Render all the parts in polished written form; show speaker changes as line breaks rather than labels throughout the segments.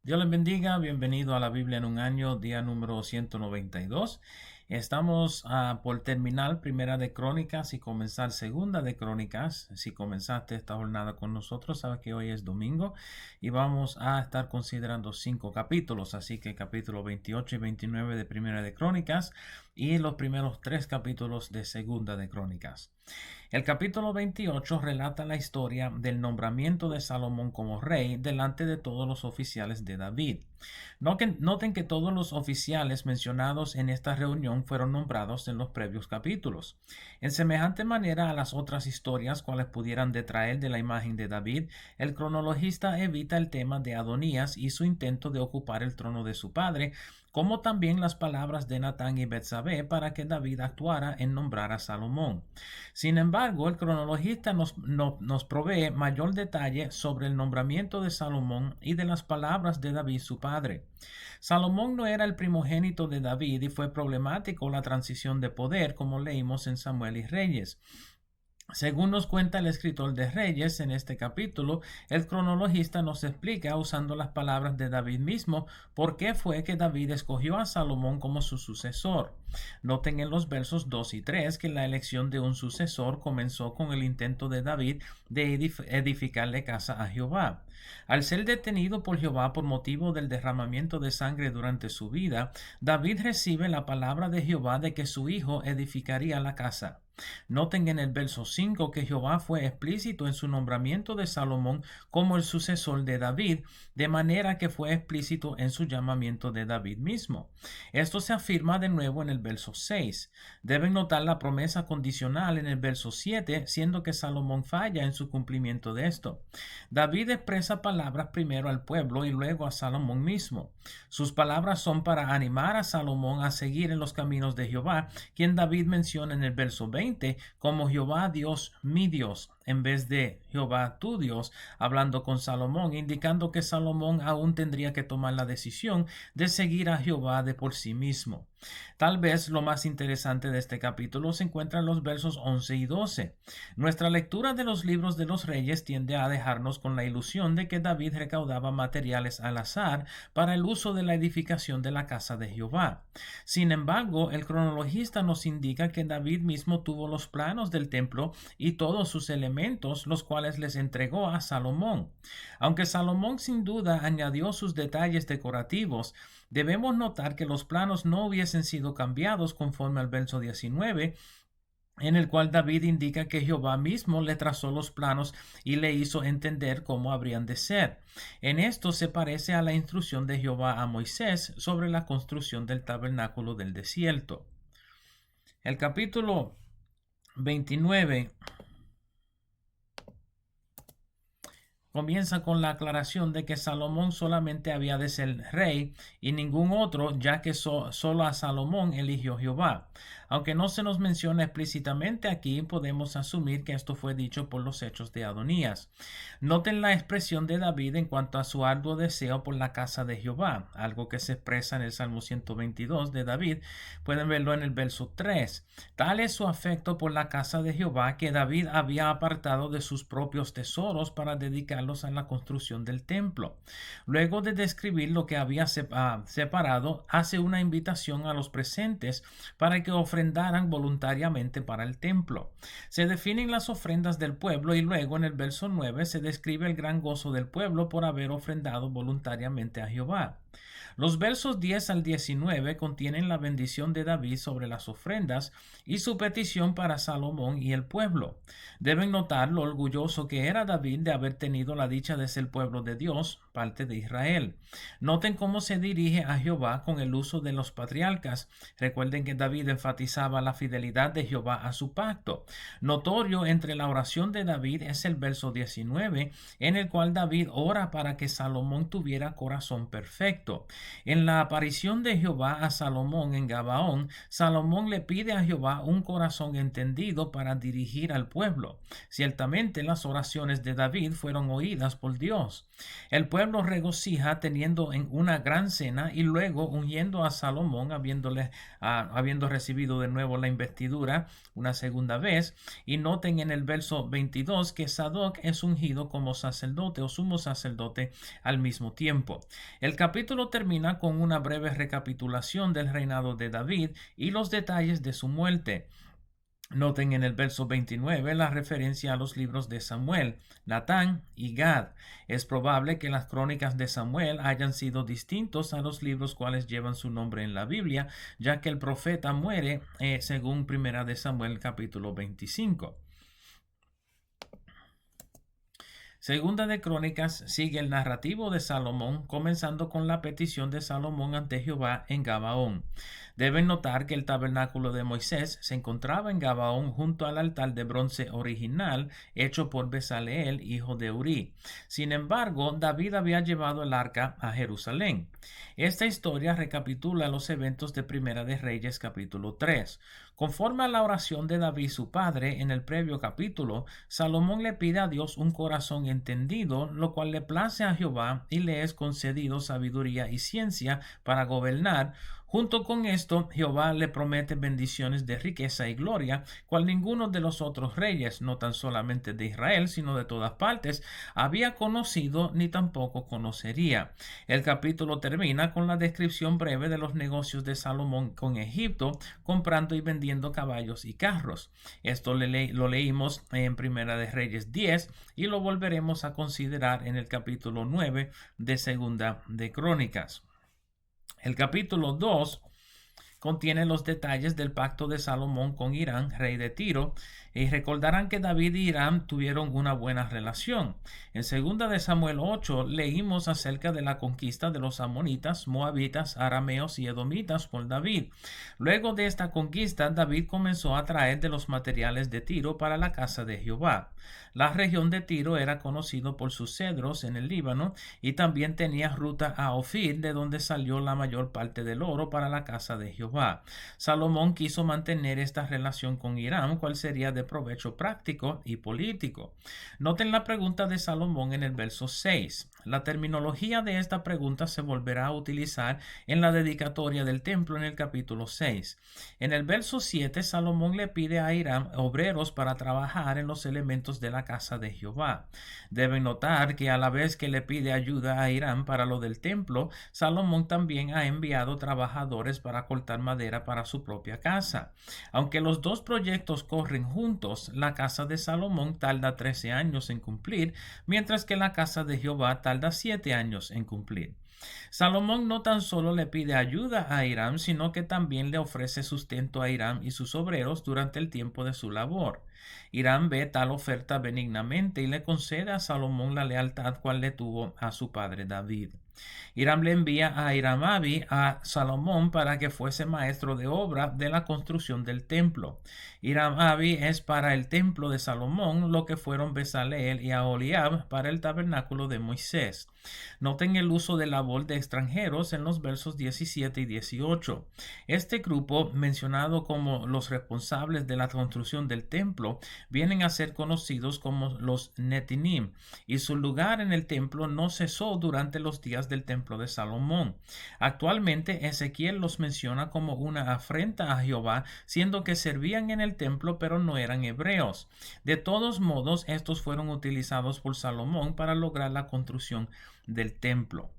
Dios les bendiga, bienvenido a la Biblia en un año, día número 192. Estamos por terminar Primera de Crónicas y comenzar Segunda de Crónicas. Si comenzaste esta jornada con nosotros, sabes que hoy es domingo y vamos a estar considerando 5 capítulos, así que capítulo 28 y 29 de Primera de Crónicas y los primeros 3 capítulos de Segunda de Crónicas. El capítulo 28 relata la historia del nombramiento de Salomón como rey delante de todos los oficiales de David. Noten que todos los oficiales mencionados en esta reunión fueron nombrados en los previos capítulos. En semejante manera a las otras historias cuales pudieran detraer de la imagen de David, el cronologista evita el tema de Adonías y su intento de ocupar el trono de su padre, como también las palabras de Natán y Betsabé para que David actuara en nombrar a Salomón. Sin embargo, el cronologista nos provee mayor detalle sobre el nombramiento de Salomón y de las palabras de David su padre. Salomón no era el primogénito de David y fue problemático la transición de poder, como leímos en Samuel y Reyes. Según nos cuenta el escritor de Reyes en este capítulo, el cronologista nos explica, usando las palabras de David mismo, por qué fue que David escogió a Salomón como su sucesor. Noten en los versos 2 y 3 que la elección de un sucesor comenzó con el intento de David de edificarle casa a Jehová. Al ser detenido por Jehová por motivo del derramamiento de sangre durante su vida, David recibe la palabra de Jehová de que su hijo edificaría la casa. Noten en el verso 5 que Jehová fue explícito en su nombramiento de Salomón como el sucesor de David, de manera que fue explícito en su llamamiento de David mismo. Esto se afirma de nuevo en el verso 6. Deben notar la promesa condicional en el verso 7, siendo que Salomón falla en su cumplimiento de esto. David expresa palabras primero al pueblo y luego a Salomón mismo. Sus palabras son para animar a Salomón a seguir en los caminos de Jehová, quien David menciona en el verso 20 como Jehová Dios mi Dios, en vez de Jehová tu Dios, hablando con Salomón, indicando que Salomón aún tendría que tomar la decisión de seguir a Jehová de por sí mismo. Tal vez lo más interesante de este capítulo se encuentra en los versos 11 y 12. Nuestra lectura de los libros de los reyes tiende a dejarnos con la ilusión de que David recaudaba materiales al azar para el uso de la edificación de la casa de Jehová. Sin embargo, el cronologista nos indica que David mismo tuvo los planos del templo y todos sus elementos, los cuales les entregó a Salomón. Aunque Salomón sin duda añadió sus detalles decorativos, debemos notar que los planos no hubiesen sido cambiados conforme al verso 19, en el cual David indica que Jehová mismo le trazó los planos y le hizo entender cómo habrían de ser. En esto se parece a la instrucción de Jehová a Moisés sobre la construcción del tabernáculo del desierto. El capítulo 29 comienza con la aclaración de que Salomón solamente había de ser rey y ningún otro, ya que solo a Salomón eligió Jehová. Aunque no se nos menciona explícitamente aquí, podemos asumir que esto fue dicho por los hechos de Adonías. Noten la expresión de David en cuanto a su arduo deseo por la casa de Jehová, algo que se expresa en el Salmo 122 de David. Pueden verlo en el verso 3. Tal es su afecto por la casa de Jehová que David había apartado de sus propios tesoros para dedicarlos a la construcción del templo. Luego de describir lo que había separado, hace una invitación a los presentes para que ofrendaran voluntariamente para el templo. Se definen las ofrendas del pueblo y luego en el verso 9 se describe el gran gozo del pueblo por haber ofrendado voluntariamente a Jehová. Los versos 10 al 19 contienen la bendición de David sobre las ofrendas y su petición para Salomón y el pueblo. Deben notar lo orgulloso que era David de haber tenido la dicha de ser pueblo de Dios, parte de Israel. Noten cómo se dirige a Jehová con el uso de los patriarcas. Recuerden que David enfatizaba la fidelidad de Jehová a su pacto. Notorio entre la oración de David es el verso 19, en el cual David ora para que Salomón tuviera corazón perfecto. perfecto. En la aparición de Jehová a Salomón en Gabaón, Salomón le pide a Jehová un corazón entendido para dirigir al pueblo. Ciertamente las oraciones de David fueron oídas por Dios. El pueblo regocija teniendo en una gran cena y luego ungiendo a Salomón, habiendo recibido de nuevo la investidura una segunda vez. Y noten en el verso 22 que Sadoc es ungido como sacerdote o sumo sacerdote al mismo tiempo. El capítulo termina con una breve recapitulación del reinado de David y los detalles de su muerte. Noten en el verso 29 la referencia a los libros de Samuel, Natán y Gad. Es probable que las crónicas de Samuel hayan sido distintos a los libros cuales llevan su nombre en la Biblia, ya que el profeta muere según Primera de Samuel capítulo 25. Segunda de Crónicas sigue el narrativo de Salomón, comenzando con la petición de Salomón ante Jehová en Gabaón. Deben notar que el tabernáculo de Moisés se encontraba en Gabaón junto al altar de bronce original hecho por Bezaleel, hijo de Uri. Sin embargo, David había llevado el arca a Jerusalén. Esta historia recapitula los eventos de Primera de Reyes capítulo 3. Conforme a la oración de David su padre en el previo capítulo, Salomón le pide a Dios un corazón entendido, lo cual le place a Jehová y le es concedido sabiduría y ciencia para gobernar. Junto con esto, Jehová le promete bendiciones de riqueza y gloria, cual ninguno de los otros reyes, no tan solamente de Israel, sino de todas partes, había conocido ni tampoco conocería. El capítulo termina con la descripción breve de los negocios de Salomón con Egipto, comprando y vendiendo caballos y carros. Esto lo leímos en Primera de Reyes 10 y lo volveremos a considerar en el capítulo 9 de Segunda de Crónicas. El capítulo 2 contiene los detalles del pacto de Salomón con Hiram, rey de Tiro, y recordarán que David y Hiram tuvieron una buena relación. En 2 de Samuel 8 leímos acerca de la conquista de los amonitas, moabitas, arameos y edomitas por David. Luego de esta conquista, David comenzó a traer de los materiales de Tiro para la casa de Jehová. La región de Tiro era conocido por sus cedros en el Líbano y también tenía ruta a Ofir, de donde salió la mayor parte del oro para la casa de Jehová. Salomón quiso mantener esta relación con Hiram, cual sería de provecho práctico y político. Noten la pregunta de Salomón en el verso 6. La terminología de esta pregunta se volverá a utilizar en la dedicatoria del templo en el capítulo 6. En el verso 7, Salomón le pide a Hiram obreros para trabajar en los elementos de la casa de Jehová. Deben notar que a la vez que le pide ayuda a Hiram para lo del templo, Salomón también ha enviado trabajadores para cortar madera para su propia casa. Aunque los dos proyectos corren juntos, la casa de Salomón tarda 13 años en cumplir, mientras que la casa de Jehová tarda 7 años en cumplir. Salomón no tan solo le pide ayuda a Hiram, sino que también le ofrece sustento a Hiram y sus obreros durante el tiempo de su labor. Hiram ve tal oferta benignamente y le concede a Salomón la lealtad cual le tuvo a su padre David. Hiram le envía a Hiram-Abi a Salomón para que fuese maestro de obra de la construcción del templo. Hiram-Abi es para el templo de Salomón lo que fueron Bezaleel y Aholiab para el tabernáculo de Moisés. Noten el uso de labor de extranjeros en los versos 17 y 18. Este grupo, mencionado como los responsables de la construcción del templo, vienen a ser conocidos como los Netinim, y su lugar en el templo no cesó durante los días del templo de Salomón. Actualmente Ezequiel los menciona como una afrenta a Jehová, siendo que servían en el templo pero no eran hebreos. De todos modos, estos fueron utilizados por Salomón para lograr la construcción del templo.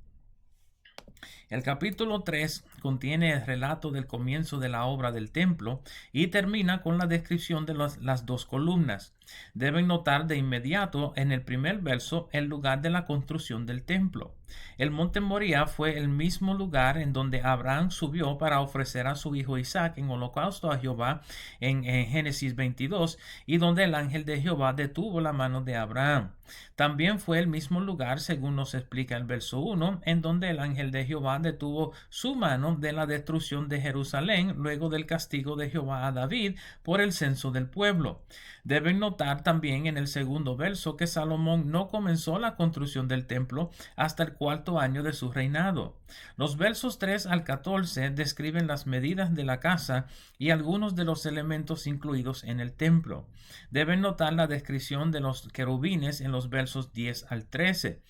El capítulo 3 contiene el relato del comienzo de la obra del templo y termina con la descripción de las dos columnas. Deben notar de inmediato en el primer verso el lugar de la construcción del templo. El monte Moría fue el mismo lugar en donde Abraham subió para ofrecer a su hijo Isaac en holocausto a Jehová en Génesis 22 y donde el ángel de Jehová detuvo la mano de Abraham. También fue el mismo lugar, según nos explica el verso 1, en donde el ángel de Jehová detuvo su mano de la destrucción de Jerusalén luego del castigo de Jehová a David por el censo del pueblo. Deben notar también en el segundo verso que Salomón no comenzó la construcción del templo hasta el cuarto año de su reinado. Los versos 3 al 14 describen las medidas de la casa y algunos de los elementos incluidos en el templo. Deben notar la descripción de los querubines en los versos 10 al 13.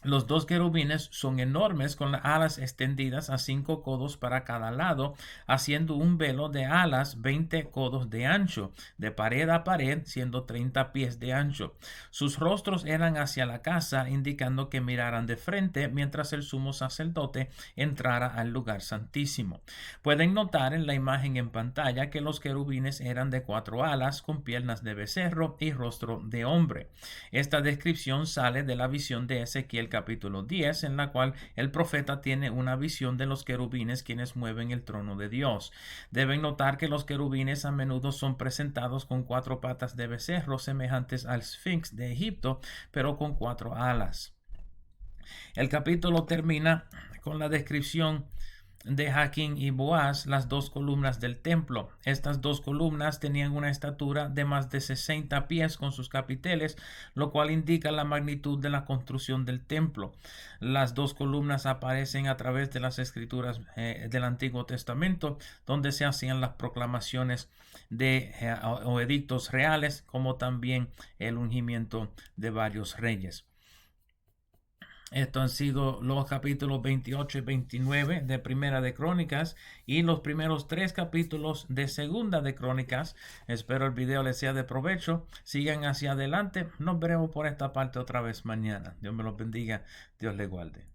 Los dos querubines son enormes con las alas extendidas a 5 codos para cada lado, haciendo un velo de alas 20 codos de ancho, de pared a pared, siendo 30 pies de ancho. Sus rostros eran hacia la casa, indicando que miraran de frente mientras el sumo sacerdote entrara al lugar santísimo. Pueden notar en la imagen en pantalla que los querubines eran de 4 alas, con piernas de becerro y rostro de hombre. Esta descripción sale de la visión de Ezequiel capítulo 10, en la cual el profeta tiene una visión de los querubines quienes mueven el trono de Dios. Deben notar que los querubines a menudo son presentados con 4 patas de becerro semejantes al Sphinx de Egipto, pero con 4 alas. El capítulo termina con la descripción de Jaquín y Boaz, las 2 columnas del templo. Estas 2 columnas tenían una estatura de más de 60 pies con sus capiteles, lo cual indica la magnitud de la construcción del templo. Las 2 columnas aparecen a través de las escrituras del Antiguo Testamento, donde se hacían las proclamaciones o edictos reales, como también el ungimiento de varios reyes. Estos han sido los capítulos 28 y 29 de Primera de Crónicas y los primeros 3 capítulos de Segunda de Crónicas. Espero el video les sea de provecho. Sigan hacia adelante. Nos veremos por esta parte otra vez mañana. Dios me los bendiga. Dios les guarde.